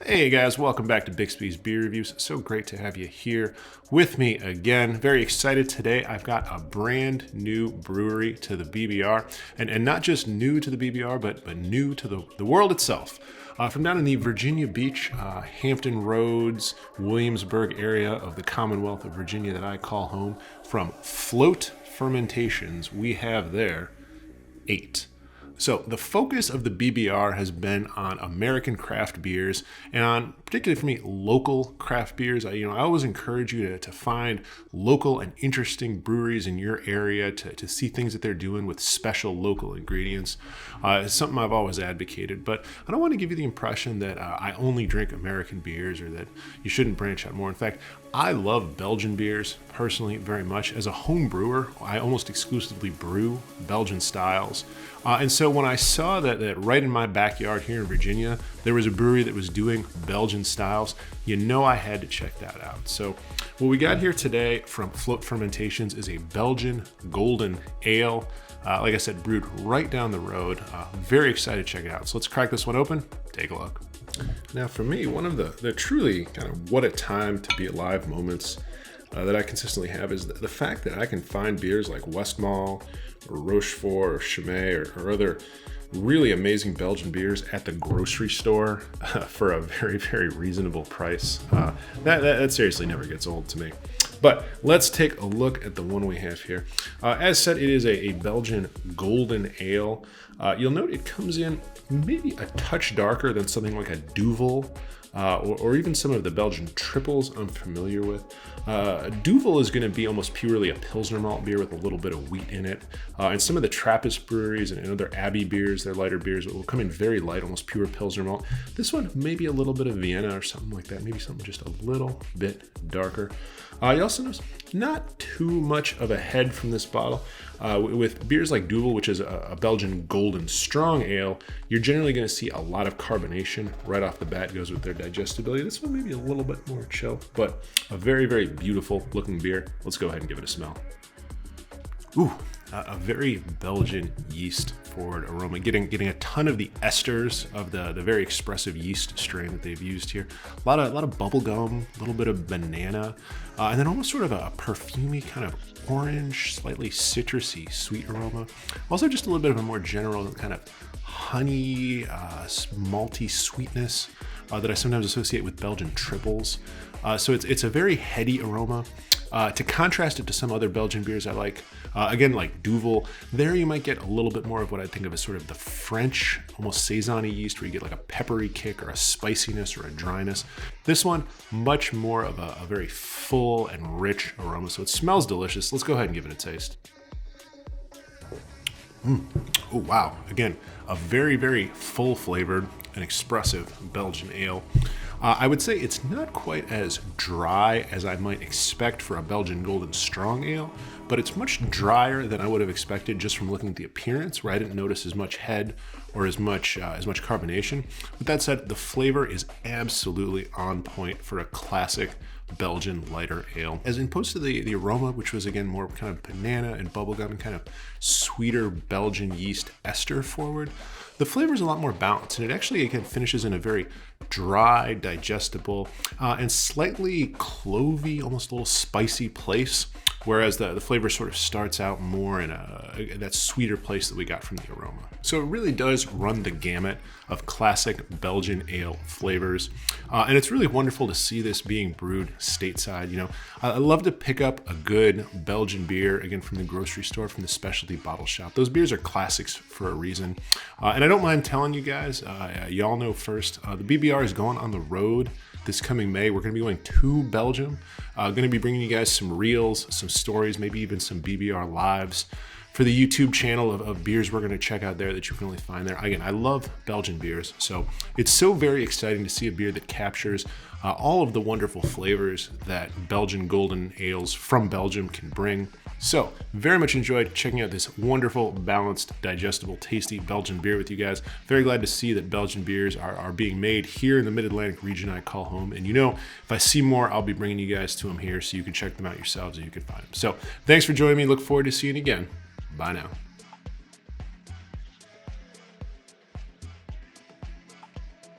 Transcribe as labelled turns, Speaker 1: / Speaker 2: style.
Speaker 1: Hey guys, welcome back to Bixby's Beer Reviews. So great to have you here with me again. Very excited today. I've got a brand new brewery to the BBR, and not just new to the BBR, but new to the world itself. From down in the Virginia Beach, Hampton Roads, Williamsburg area of the Commonwealth of Virginia that I call home, from Float Fermentations, we have there 8. So the focus of the BBR has been on American craft beers and on, particularly for me, local craft beers. I always encourage you to find local and interesting breweries in your area to see things that they're doing with special local ingredients. It's something I've always advocated, but I don't want to give you the impression that I only drink American beers or that you shouldn't branch out more. In fact, I love Belgian beers personally very much. As a home brewer, I almost exclusively brew Belgian styles. And so when I saw that right in my backyard here in Virginia, there was a brewery that was doing Belgian styles, I had to check that out. So what we got here today from Float Fermentations is a Belgian golden ale. Like I said, brewed right down the road. Very excited to check it out. So let's crack this one open, take a look. Now for me, one of the truly kind of what a time to be alive moments that I consistently have is the fact that I can find beers like Westmalle or Rochefort or Chimay or other really amazing Belgian beers at the grocery store for a very, very reasonable price. That seriously never gets old to me. But let's take a look at the one we have here. As said, it is a Belgian golden ale. You'll note it comes in maybe a touch darker than something like a Duvel or even some of the Belgian triples I'm familiar with. Duvel is going to be almost purely a Pilsner malt beer with a little bit of wheat in it. And some of the Trappist breweries and other Abbey beers, their lighter beers, will come in very light, almost pure Pilsner malt. This one, maybe a little bit of Vienna or something like that, maybe something just a little bit darker. You also notice not too much of a head from this bottle. With beers like Duvel, which is a Belgian golden strong ale, you're generally going to see a lot of carbonation right off the bat. It goes with their digestibility. This one may be a little bit more chill, but a very, very beautiful looking beer. Let's go ahead and give it a smell. Ooh, a very Belgian yeast forward aroma, getting a ton of the esters of the very expressive yeast strain that they've used here. A lot of bubble gum, a little bit of banana, and then almost sort of a perfumey kind of orange, slightly citrusy sweet aroma. Also just a little bit of a more general kind of honey, malty sweetness that I sometimes associate with Belgian triples. So it's a very heady aroma. To contrast it to some other Belgian beers I like, again, like Duvel, there you might get a little bit more of what I think of as sort of the French, almost saison-y yeast, where you get like a peppery kick or a spiciness or a dryness. This one, much more of a very full and rich aroma, so it smells delicious. Let's go ahead and give it a taste. Oh, wow. Again, a very, very full flavored and expressive Belgian ale. I would say it's not quite as dry as I might expect for a Belgian golden strong ale, but it's much drier than I would have expected just from looking at the appearance, where I didn't notice as much head or as much carbonation. With that said, the flavor is absolutely on point for a classic Belgian lighter ale. As opposed to the aroma, which was again more kind of banana and bubblegum and kind of sweeter Belgian yeast ester forward, the flavor is a lot more balanced, and it actually again finishes in a very dry, digestible, and slightly clovey, almost a little spicy place, whereas the flavor sort of starts out more in that sweeter place that we got from the aroma. So it really does run the gamut of classic Belgian ale flavors, and it's really wonderful to see this being brewed stateside. I love to pick up a good Belgian beer, again, from the grocery store, from the specialty bottle shop. Those beers are classics for a reason, and I don't mind telling you guys, y'all know first, the BBR is going on the road this coming May. We're going to be going to Belgium. Going to be bringing you guys some reels, some stories, maybe even some BBR lives for the YouTube channel of beers we're going to check out there that you can only find there. Again, I love Belgian beers, so it's so very exciting to see a beer that captures all of the wonderful flavors that Belgian golden ales from Belgium can bring. So, very much enjoyed checking out this wonderful, balanced, digestible, tasty Belgian beer with you guys. Very glad to see that Belgian beers are being made here in the Mid-Atlantic region I call home. And if I see more, I'll be bringing you guys to them here so you can check them out yourselves and you can find them. So, thanks for joining me. Look forward to seeing you again. Bye now.